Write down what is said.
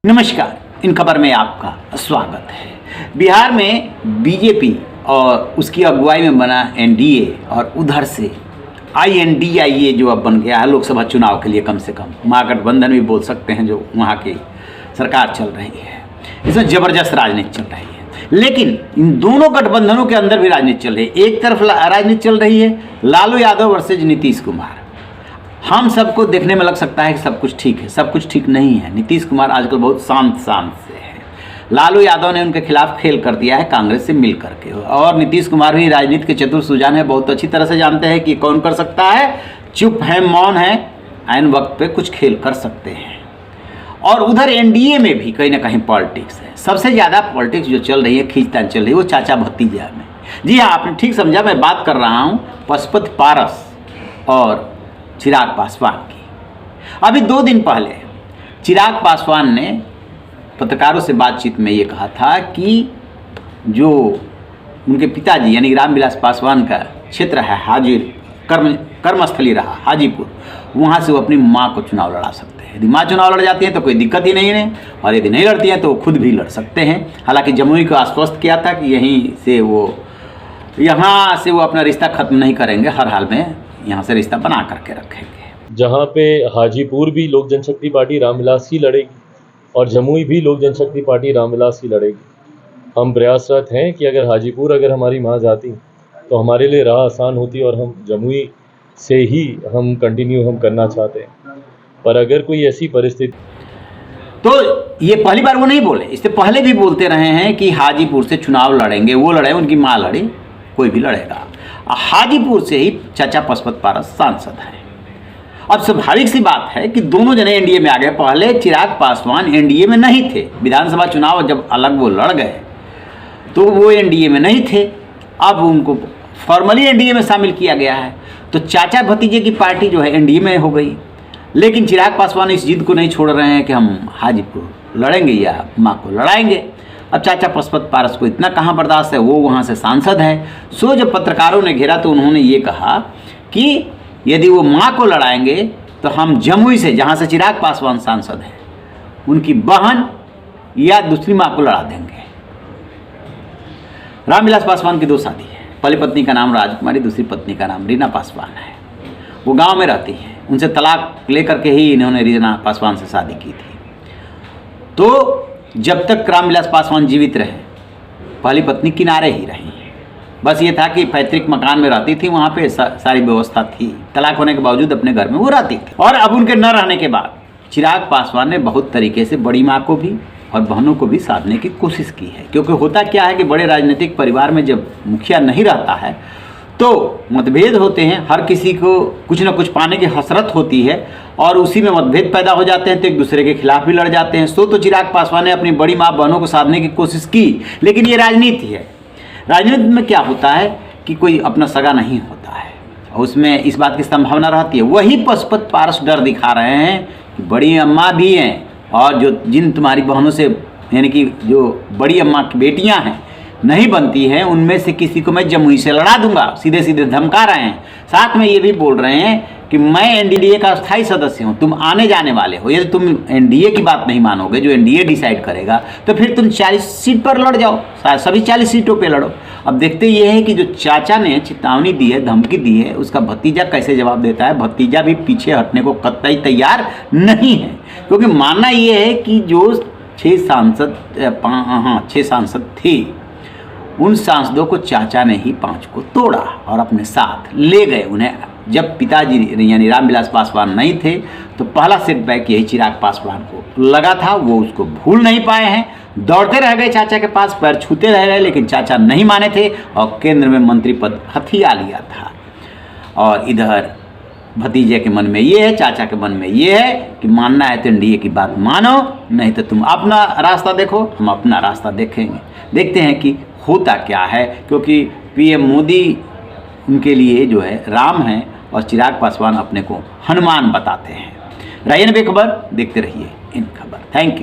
नमस्कार, इन खबर में आपका स्वागत है। बिहार में बीजेपी और उसकी अगुवाई में बना एनडीए और उधर से INDIA जो अब बन गया है लोकसभा चुनाव के लिए, कम से कम महागठबंधन भी बोल सकते हैं, जो वहाँ की सरकार चल रही है, इसमें ज़बरदस्त राजनीति चल रही है। लेकिन इन दोनों गठबंधनों के अंदर भी राजनीति चल रही है। एक तरफ राजनीति चल रही है लालू यादव वर्सेज नीतीश कुमार। हम सबको देखने में लग सकता है कि सब कुछ ठीक है, सब कुछ ठीक नहीं है। नीतीश कुमार आजकल बहुत शांत से है। लालू यादव ने उनके खिलाफ खेल कर दिया है कांग्रेस से मिल करके, और नीतीश कुमार भी राजनीति के चतुर सुजान है, बहुत अच्छी तरह से जानते हैं कि कौन कर सकता है। चुप है, मौन है, ऐन वक्त पे कुछ खेल कर सकते हैं। और उधर एनडीए में भी कहीं ना कहीं पॉलिटिक्स है। सबसे ज़्यादा पॉलिटिक्स जो चल रही है, खींचतान चल रही है, वो चाचा भतीजा में। जी हाँ, आपने ठीक समझा, मैं बात कर रहा हूँ पशुपति पारस और चिराग पासवान की। अभी 2 दिन पहले चिराग पासवान ने पत्रकारों से बातचीत में ये कहा था कि जो उनके पिताजी यानी रामविलास पासवान का क्षेत्र है, कर्मस्थली रहा हाजीपुर, वहाँ से वो अपनी माँ को चुनाव लड़ा सकते हैं। यदि माँ चुनाव लड़ जाती है तो कोई दिक्कत ही नहीं है, और यदि नहीं लड़ती हैं तो वो खुद भी लड़ सकते हैं। हालांकि जमुई को आश्वस्त किया था कि यहाँ से वो अपना रिश्ता खत्म नहीं करेंगे, हर हाल में यहाँ से रिश्ता बना करके रखेंगे। जहाँ पे हाजीपुर भी लोक जनशक्ति पार्टी रामविलास ही लड़ेगी और जमुई भी लोक जनशक्ति पार्टी रामविलास ही लड़ेगी। हम प्रयासरत हैं कि अगर हमारी माँ जाती तो हमारे लिए राह आसान होती और हम जमुई से ही हम कंटिन्यू करना चाहते हैं। पर अगर कोई ऐसी परिस्थिति, तो ये पहली बार वो नहीं बोले, इससे पहले भी बोलते रहे हैं कि हाजीपुर से चुनाव लड़ेंगे। वो लड़े, उनकी माँ लड़े, कोई भी लड़ेगा। हाजीपुर से ही चाचा पशुपति पारस सांसद हैं। अब स्वाभाविक सी बात है कि दोनों जने एनडीए में आ गए। पहले चिराग पासवान एनडीए में नहीं थे, विधानसभा चुनाव जब अलग वो लड़ गए तो वो एनडीए में नहीं थे। अब उनको फॉर्मली एनडीए में शामिल किया गया है, तो चाचा भतीजे की पार्टी जो है एनडीए में हो गई। लेकिन चिराग पासवान इस जिद को नहीं छोड़ रहे हैं कि हम हाजीपुर लड़ेंगे या माँ को लड़ाएंगे। अब चाचा पशुपति पारस को इतना कहाँ बर्दाश्त है, वो वहाँ से सांसद है। सो जब पत्रकारों ने घेरा तो उन्होंने ये कहा कि यदि वो माँ को लड़ाएंगे तो हम जमुई से, जहाँ से चिराग पासवान सांसद हैं, उनकी बहन या दूसरी माँ को लड़ा देंगे। रामविलास पासवान की 2 शादी है। पहली पत्नी का नाम राजकुमारी, दूसरी पत्नी का नाम रीना पासवान है। वो गाँव में रहती है, उनसे तलाक लेकर के ही इन्होंने रीना पासवान से शादी की थी। तो जब तक रामविलास पासवान जीवित रहे, पहली पत्नी किनारे ही रही। बस ये था कि पैतृक मकान में रहती थी, वहाँ पे सारी व्यवस्था थी, तलाक होने के बावजूद अपने घर में वो रहती थी। और अब उनके न रहने के बाद चिराग पासवान ने बहुत तरीके से बड़ी माँ को भी और बहनों को भी साधने की कोशिश की है। क्योंकि होता क्या है कि बड़े राजनीतिक परिवार में जब मुखिया नहीं रहता है तो मतभेद होते हैं, हर किसी को कुछ न कुछ पाने की हसरत होती है, और उसी में मतभेद पैदा हो जाते हैं तो एक दूसरे के खिलाफ भी लड़ जाते हैं। तो चिराग पासवान ने अपनी बड़ी माँ बहनों को साधने की कोशिश की, लेकिन ये राजनीति है। राजनीति में क्या होता है कि कोई अपना सगा नहीं होता है, और उसमें इस बात की संभावना रहती है। वही पशुपति पारस डर दिखा रहे हैं कि बड़ी अम्मा भी हैं, और जिन तुम्हारी बहनों से यानी कि जो बड़ी अम्मा की बेटियाँ हैं नहीं बनती हैं, उनमें से किसी को मैं जमुई से लड़ा दूंगा। सीधे सीधे धमका रहे हैं। साथ में ये भी बोल रहे हैं कि मैं एनडीए का स्थायी सदस्य हूँ, तुम आने जाने वाले हो। यदि तुम एनडीए की बात नहीं मानोगे, जो एनडीए डिसाइड करेगा, तो फिर तुम 40 सीट पर लड़ जाओ, सभी 40 सीटों पे लड़ो। अब देखते ये है कि जो चाचा ने चेतावनी दी है, धमकी दी है, उसका भतीजा कैसे जवाब देता है। भतीजा भी पीछे हटने को कतई तैयार नहीं है, क्योंकि मानना ये है कि जो 6 सांसद थे, उन सांसदों को चाचा ने ही 5 को तोड़ा और अपने साथ ले गए। उन्हें जब पिताजी यानी रामविलास पासवान नहीं थे तो पहला सेटबैक यही चिराग पासवान को लगा था। वो उसको भूल नहीं पाए हैं, दौड़ते रह गए चाचा के पास, पैर छूते रह गए, लेकिन चाचा नहीं माने थे और केंद्र में मंत्री पद हथिया लिया था। और इधर भतीजे के मन में ये है, चाचा के मन में ये है कि मानना है तो एनडीए की बात मानो, नहीं तो तुम अपना रास्ता देखो, हम अपना रास्ता देखेंगे। देखते हैं कि होता क्या है, क्योंकि पीएम मोदी उनके लिए जो है राम है और चिराग पासवान अपने को हनुमान बताते हैं। रहिए बेखबर, देखते रहिए इन खबर। Thank you.